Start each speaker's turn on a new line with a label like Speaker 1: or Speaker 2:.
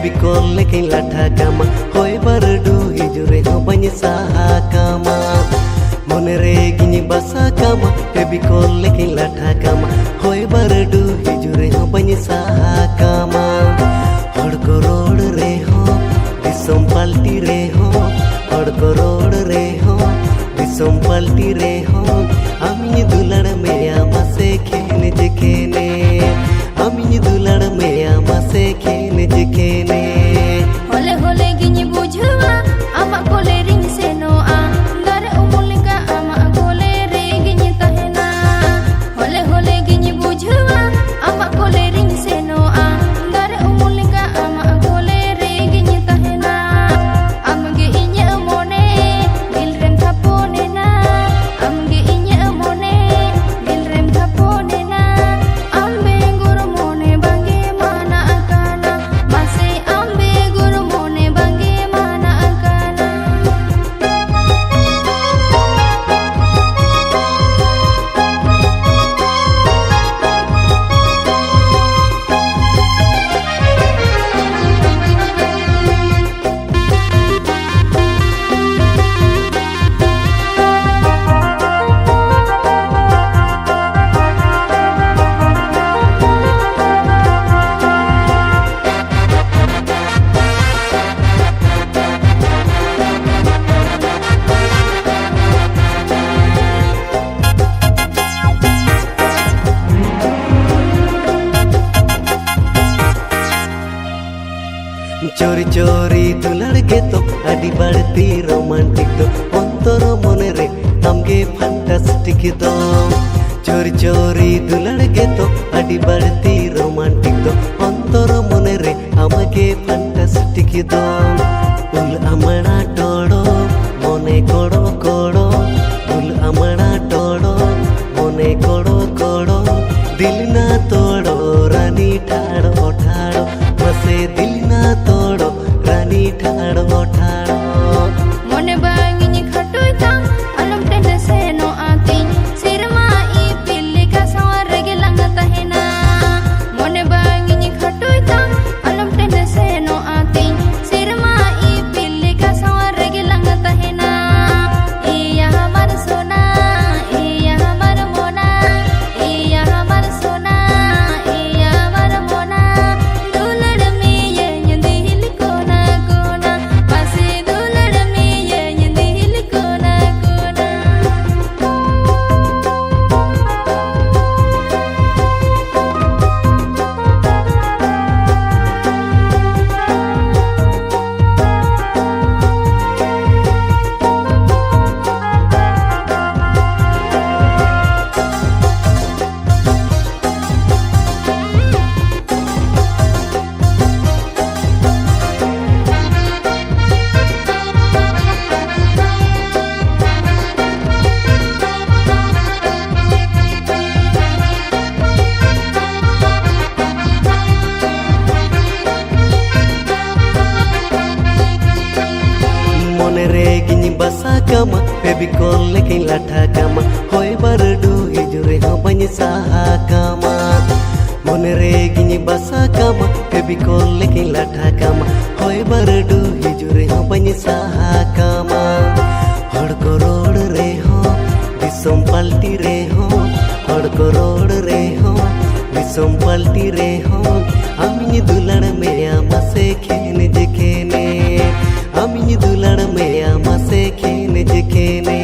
Speaker 1: फेविकोल लेकिन लाठा कामा होय बरडू हिजुरे हो बनी साहा कामा मन रे गिनी बसा कामा फेविकोल लेकिन लाठा कामा होय बरडू हिजुरे हो बनी साहा कामा हड़ को रोड रे हो दिसम पाल्टी रे हो हड़ को रोड रे हो दिसम पाल्टी रे हो आमी दुलड़ में आमा से खेने जखेने आमी दुलड़ में आमा से खेने जखेने
Speaker 2: होले होले गिनी बुझवा आमा कोले रिंग से नो आ दर उमुल का आमा कोले रे गिनी तहना होले होले गिनी बुझवा आमा कोले रिंग से नो आ दर उमुल का आमा कोले रे गिनी तहना amge inya mone dilrem thapone na amge inya mone dilrem thapone na ambe guru mone bange mana akana mase ambe guru mone bange mana akana
Speaker 1: चोरी चोरी दुलड़ के तो अड़ी बढ़ती रोमांटिक तो अंतर मने रे हमगे फैंटास्टिक तो चोरी चोरी दुलड़ के तो अड़ी बढ़ती रोमांटिक तो अंतर मने रे हमगे फैंटास्टिक तो उल अमड़ा टोड़ो मने कोड़ो कोड़ो उल अमड़ा टोड़ो मने कोड़ो कोड़ो दिल ना तोड़ो रानी ठाड़ो ठाड़ो मसे दिल ना तोड़ो रानी ठाड़ो ठाड़ो
Speaker 2: mone bangi khatoi ta alam tende se no ati sirma I pilli ka sawar ge langa tahena mone bangi khatoi ta alam tende se no ati sirma I pilli ka sawar ge langa tahena iya hamar sona iya hamar mona iya hamar sona iya hamar mona dulad me ye dil kona kona mase dulad me ye dil kona kona
Speaker 1: मन रे गिनी बसा कामा फेविकोल लेकिन लाठा कामा होय बरडू हिजुरे हो बनी साहा कामा मन रे गिनी बसा कामा फेविकोल लेकिन लाठा कामा होय बरडू हिजुरे हो बनी साहा कामा हड़ को रोड रे हो दिसम पाल्टी रे हो हड़ को रोड रे हो दिसम पाल्टी रे हो आमी दुलड़ में आमा से खेने जखेने आमी दुलड़ में आमा से खेने जखेने